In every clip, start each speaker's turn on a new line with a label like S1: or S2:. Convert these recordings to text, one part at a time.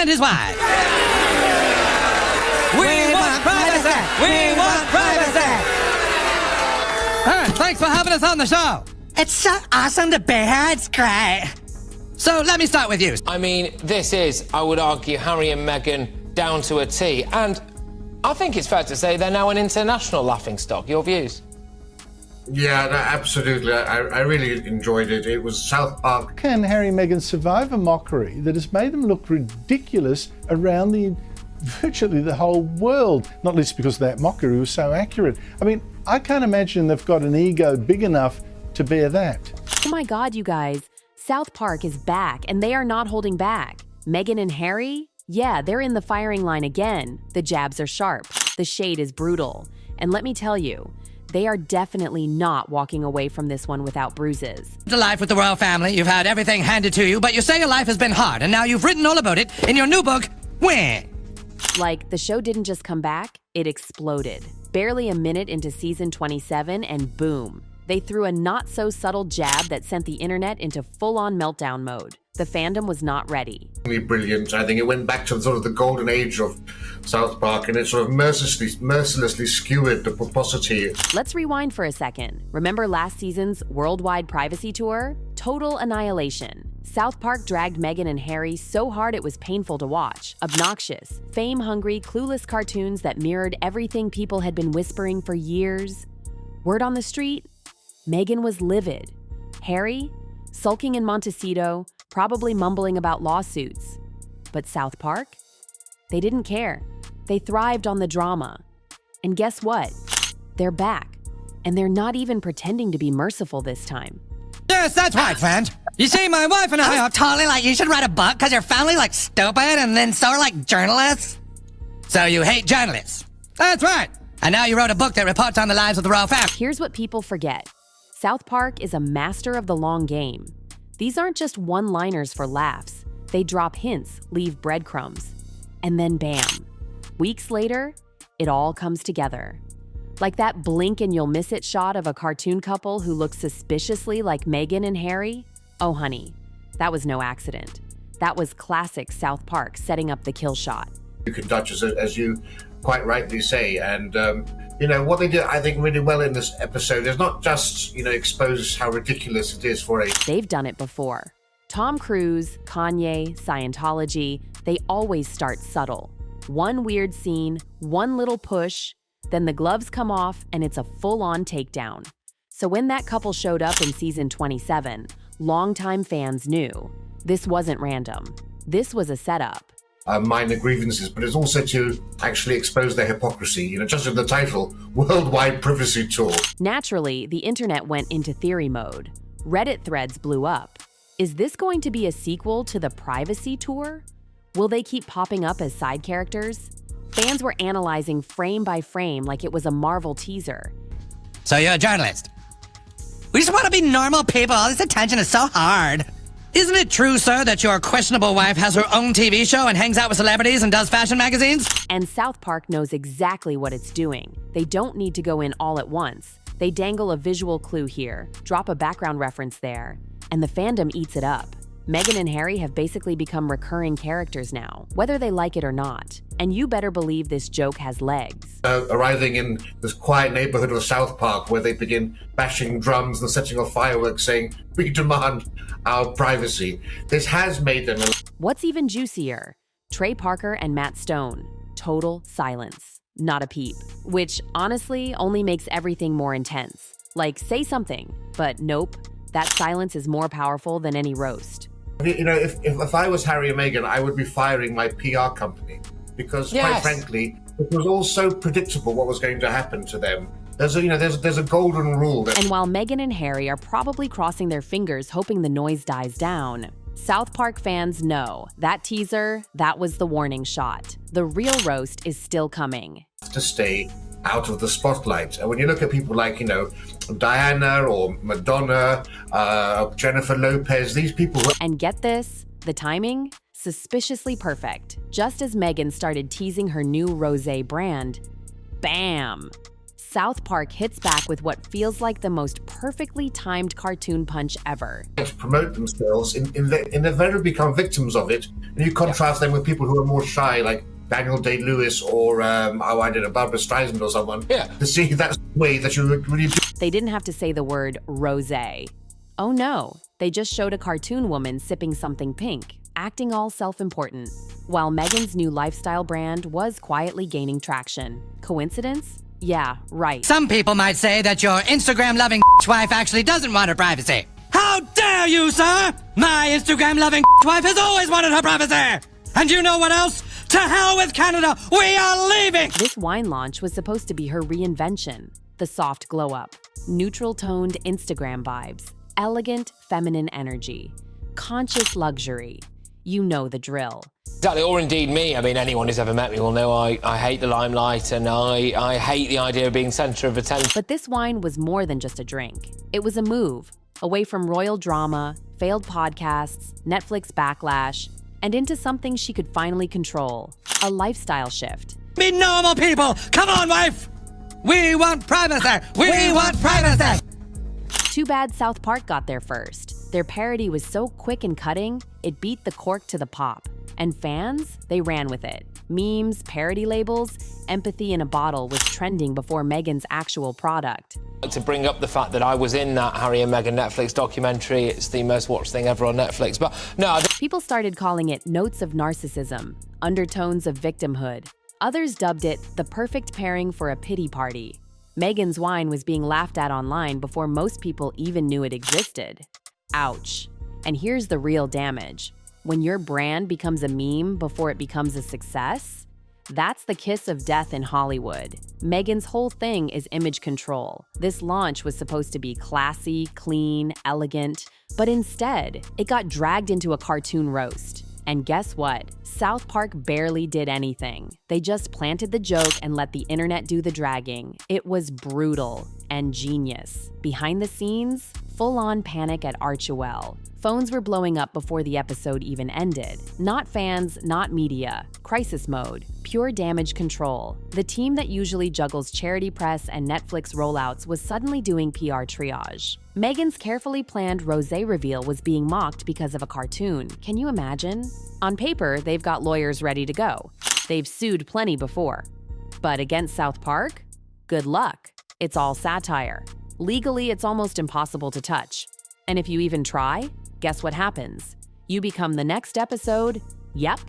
S1: and his wife. We want privacy! We want privacy! Thanks for having us on the show.
S2: It's so awesome to be here. It's great.
S1: So let me start with you.
S3: I mean, this is, I would argue, Harry and Meghan down to a T. And I think it's fair to say they're now an international laughingstock. Your views?
S4: Yeah, no, absolutely. I really enjoyed it. It was South Park.
S5: Can Harry and Meghan survive a mockery that has made them look ridiculous around virtually the whole world? Not least because that mockery was so accurate. I mean, I can't imagine they've got an ego big enough to bear that.
S6: Oh my God, you guys. South Park is back, and they are not holding back. Meghan and Harry? Yeah, they're in the firing line again. The jabs are sharp. The shade is brutal. And let me tell you, they are definitely not walking away from this one without bruises.
S1: The life with the royal family, you've had everything handed to you, but you say your life has been hard, and now you've written all about it in your new book, When?
S6: Like, the show didn't just come back, it exploded. Barely a minute into season 27, and boom. They threw a not-so-subtle jab that sent the internet into full-on meltdown mode. The fandom was not ready.
S4: Brilliant. I think it went back to sort of the golden age of South Park, and it sort of mercilessly skewered the pomposity.
S6: Let's rewind for a second. Remember last season's worldwide privacy tour? Total annihilation. South Park dragged Meghan and Harry so hard it was painful to watch. Obnoxious, fame-hungry, clueless cartoons that mirrored everything people had been whispering for years. Word on the street? Meghan was livid. Harry? Sulking in Montecito, probably mumbling about lawsuits. But South Park? They didn't care. They thrived on the drama. And guess what? They're back. And they're not even pretending to be merciful this time.
S1: Yes, that's right, friend. You see, my wife and I are
S2: Totally like, you should write a book because your family like stupid and then so are like journalists.
S1: So you hate journalists. That's right. And now you wrote a book that reports on the lives of the royal family.
S6: Here's what people forget. South Park is a master of the long game. These aren't just one-liners for laughs. They drop hints, leave breadcrumbs. And then bam. Weeks later, it all comes together. Like that blink and you'll miss it shot of a cartoon couple who looks suspiciously like Meghan and Harry. Oh honey, that was no accident. That was classic South Park setting up the kill shot.
S4: You can touch, as you quite rightly say, and what they did, I think, really well in this episode is not just, expose how ridiculous it is for a...
S6: They've done it before. Tom Cruise, Kanye, Scientology, they always start subtle. One weird scene, one little push, then the gloves come off and it's a full-on takedown. So when that couple showed up in season 27, longtime fans knew this wasn't random. This was a setup.
S4: Minor grievances, but it's also to actually expose their hypocrisy. Just in the title, Worldwide Privacy Tour.
S6: Naturally, the internet went into theory mode. Reddit threads blew up. Is this going to be a sequel to the Privacy Tour? Will they keep popping up as side characters? Fans were analyzing frame by frame like it was a Marvel teaser.
S1: So you're a journalist.
S2: We just want to be normal people. All this attention is so hard.
S1: Isn't it true, sir, that your questionable wife has her own TV show and hangs out with celebrities and does fashion magazines?
S6: And South Park knows exactly what it's doing. They don't need to go in all at once. They dangle a visual clue here, drop a background reference there, and the fandom eats it up. Meghan and Harry have basically become recurring characters now, whether they like it or not. And you better believe this joke has legs.
S4: Arriving in this quiet neighborhood of South Park where they begin bashing drums and setting off fireworks saying, "We demand our privacy." This has made them...
S6: What's even juicier? Trey Parker and Matt Stone. Total silence. Not a peep. Which, honestly, only makes everything more intense. Like, say something. But nope. That silence is more powerful than any roast.
S4: If I was Harry and Meghan, I would be firing my PR company. Because, quite frankly, it was all so predictable what was going to happen to them. There's a golden rule.
S6: And while Meghan and Harry are probably crossing their fingers hoping the noise dies down, South Park fans know that teaser, that was the warning shot. The real roast is still coming.
S4: To stay out of the spotlight. And when you look at people like, Diana or Madonna, Jennifer Lopez, these people...
S6: And get this, the timing? Suspiciously perfect. Just as Meghan started teasing her new rosé brand, bam! South Park hits back with what feels like the most perfectly timed cartoon punch ever.
S4: To promote themselves, invariably become victims of it, and you contrast them with people who are more shy, like Daniel Day-Lewis or, Barbara Streisand or someone, to see that's the way that you would really do.
S6: They didn't have to say the word rosé. Oh no, they just showed a cartoon woman sipping something pink, acting all self-important, while Meghan's new lifestyle brand was quietly gaining traction. Coincidence? Yeah, right.
S1: Some people might say that your Instagram-loving wife actually doesn't want her privacy. How dare you, sir? My Instagram-loving wife has always wanted her privacy! And you know what else? To hell with Canada! We are leaving!
S6: This wine launch was supposed to be her reinvention. The soft glow-up, neutral-toned Instagram vibes, elegant feminine energy, conscious luxury. You know the drill.
S3: Exactly, or indeed me. I mean, anyone who's ever met me will know I hate the limelight and I hate the idea of being centre of attention.
S6: But this wine was more than just a drink. It was a move, away from royal drama, failed podcasts, Netflix backlash, and into something she could finally control, a lifestyle shift.
S1: Be normal people! Come on, wife! We want privacy! We want privacy!
S6: Too bad South Park got there first. Their parody was so quick and cutting, it beat the cork to the pop. And fans, they ran with it. Memes, parody labels, empathy in a bottle was trending before Meghan's actual product.
S3: To bring up the fact that I was in that Harry and Meghan Netflix documentary, it's the most watched thing ever on Netflix. But no,
S6: people started calling it notes of narcissism, undertones of victimhood. Others dubbed it the perfect pairing for a pity party. Meghan's wine was being laughed at online before most people even knew it existed. Ouch. And here's the real damage. When your brand becomes a meme before it becomes a success, that's the kiss of death in Hollywood. Meghan's whole thing is image control. This launch was supposed to be classy, clean, elegant, but instead, it got dragged into a cartoon roast. And guess what? South Park barely did anything. They just planted the joke and let the internet do the dragging. It was brutal and genius. Behind the scenes, full-on panic at Archewell. Phones were blowing up before the episode even ended. Not fans, not media. Crisis mode. Pure damage control. The team that usually juggles charity press and Netflix rollouts was suddenly doing PR triage. Meghan's carefully planned rosé reveal was being mocked because of a cartoon. Can you imagine? On paper, they've got lawyers ready to go. They've sued plenty before. But against South Park? Good luck. It's all satire. Legally, it's almost impossible to touch. And if you even try, guess what happens? You become the next episode. Yep,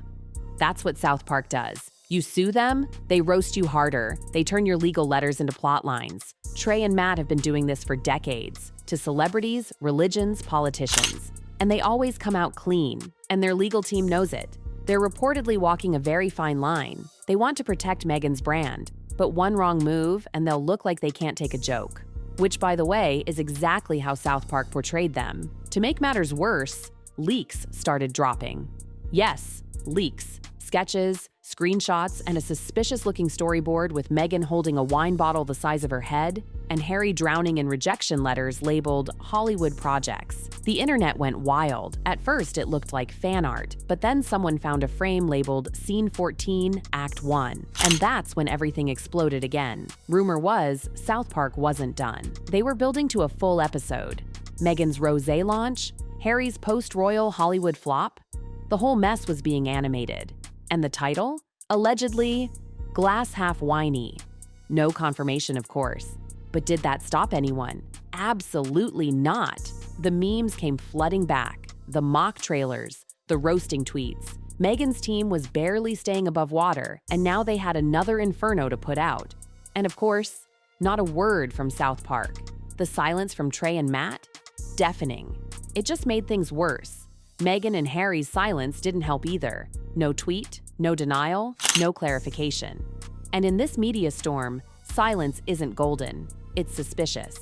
S6: that's what South Park does. You sue them, they roast you harder. They turn your legal letters into plot lines. Trey and Matt have been doing this for decades, to celebrities, religions, politicians. And they always come out clean, and their legal team knows it. They're reportedly walking a very fine line. They want to protect Meghan's brand, but one wrong move and they'll look like they can't take a joke. Which, by the way, is exactly how South Park portrayed them. To make matters worse, leaks started dropping. Yes, leaks. Sketches, screenshots, and a suspicious-looking storyboard with Meghan holding a wine bottle the size of her head, and Harry drowning in rejection letters labeled Hollywood projects. The internet went wild. At first, it looked like fan art, but then someone found a frame labeled Scene 14, Act 1. And that's when everything exploded again. Rumor was, South Park wasn't done. They were building to a full episode. Meghan's rosé launch, Harry's post-royal Hollywood flop. The whole mess was being animated. And the title? Allegedly, Glass Half Winey. No confirmation, of course. But did that stop anyone? Absolutely not. The memes came flooding back. The mock trailers, the roasting tweets. Meghan's team was barely staying above water, and now they had another inferno to put out. And of course, not a word from South Park. The silence from Trey and Matt? Deafening. It just made things worse. Meghan and Harry's silence didn't help either. No tweet, no denial, no clarification. And in this media storm, silence isn't golden, it's suspicious.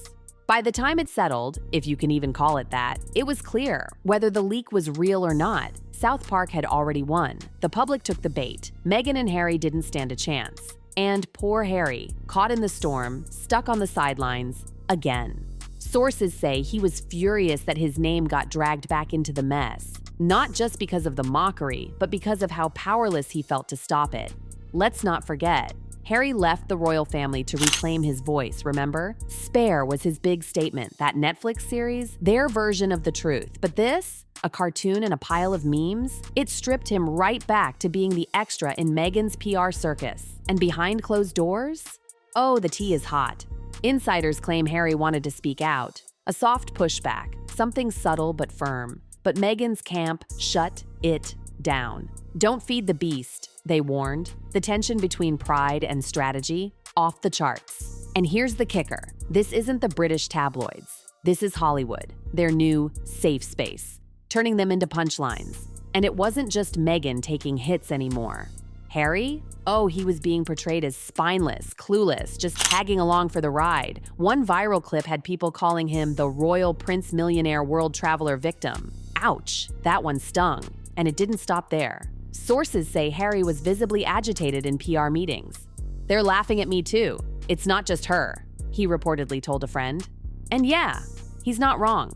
S6: By the time it settled, if you can even call it that, it was clear whether the leak was real or not. South Park had already won. The public took the bait. Meghan and Harry didn't stand a chance. And poor Harry, caught in the storm, stuck on the sidelines, again. Sources say he was furious that his name got dragged back into the mess, not just because of the mockery, but because of how powerless he felt to stop it. Let's not forget, Harry left the royal family to reclaim his voice, remember? Spare was his big statement, that Netflix series, their version of the truth. But this, a cartoon and a pile of memes, it stripped him right back to being the extra in Meghan's PR circus. And behind closed doors? Oh, the tea is hot. Insiders claim Harry wanted to speak out. A soft pushback, something subtle but firm. But Meghan's camp shut it down. Don't feed the beast, they warned. The tension between pride and strategy, off the charts. And here's the kicker. This isn't the British tabloids. This is Hollywood, their new safe space, turning them into punchlines. And it wasn't just Meghan taking hits anymore. Harry? Oh, he was being portrayed as spineless, clueless, just tagging along for the ride. One viral clip had people calling him the royal prince millionaire world traveler victim. Ouch, that one stung. And it didn't stop there. Sources say Harry was visibly agitated in PR meetings. They're laughing at me too. It's not just her, he reportedly told a friend. And yeah, he's not wrong.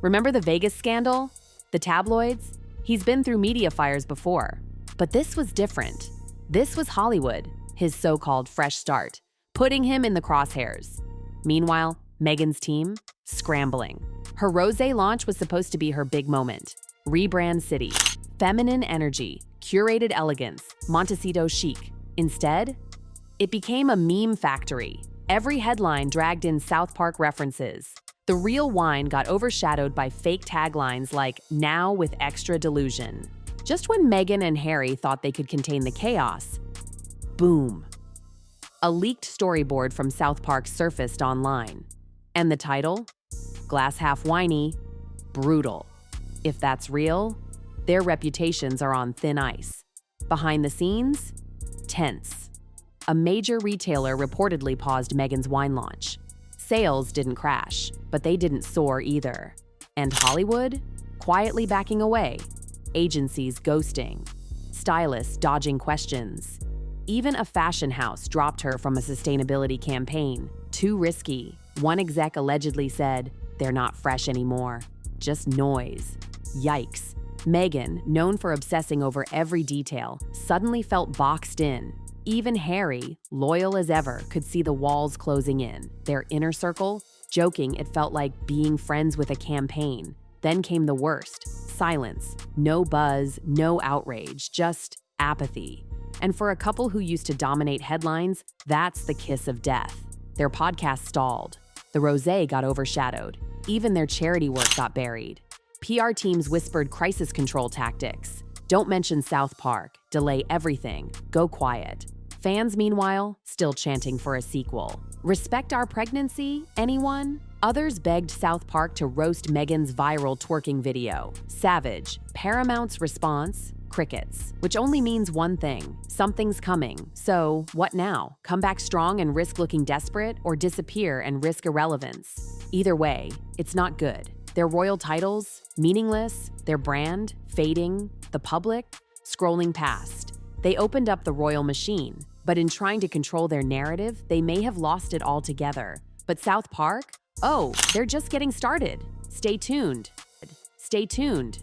S6: Remember the Vegas scandal? The tabloids? He's been through media fires before. But this was different. This was Hollywood, his so-called fresh start, putting him in the crosshairs. Meanwhile, Meghan's team, scrambling. Her rosé launch was supposed to be her big moment. Rebrand city, feminine energy, curated elegance, Montecito chic. Instead, it became a meme factory. Every headline dragged in South Park references. The real wine got overshadowed by fake taglines like, "Now with extra delusion." Just when Meghan and Harry thought they could contain the chaos, boom. A leaked storyboard from South Park surfaced online. And the title? Glass half whiny, brutal. If that's real, their reputations are on thin ice. Behind the scenes, tense. A major retailer reportedly paused Meghan's wine launch. Sales didn't crash, but they didn't soar either. And Hollywood? Quietly backing away. Agencies ghosting. Stylists dodging questions. Even a fashion house dropped her from a sustainability campaign. Too risky. One exec allegedly said, "They're not fresh anymore. Just noise." Yikes. Meghan, known for obsessing over every detail, suddenly felt boxed in. Even Harry, loyal as ever, could see the walls closing in. Their inner circle, joking it felt like being friends with a campaign. Then came the worst. Silence. No buzz, no outrage, just apathy. And for a couple who used to dominate headlines, that's the kiss of death. Their podcast stalled. The rosé got overshadowed. Even their charity work got buried. PR teams whispered crisis control tactics. Don't mention South Park. Delay everything. Go quiet. Fans, meanwhile, still chanting for a sequel. Respect our pregnancy, anyone? Others begged South Park to roast Meghan's viral twerking video. Savage. Paramount's response? Crickets. Which only means one thing. Something's coming. So, what now? Come back strong and risk looking desperate, or disappear and risk irrelevance? Either way, it's not good. Their royal titles, meaningless. Their brand, fading. The public, scrolling past. They opened up the royal machine, but in trying to control their narrative, they may have lost it altogether. But South Park? Oh, they're just getting started. Stay tuned. Stay tuned.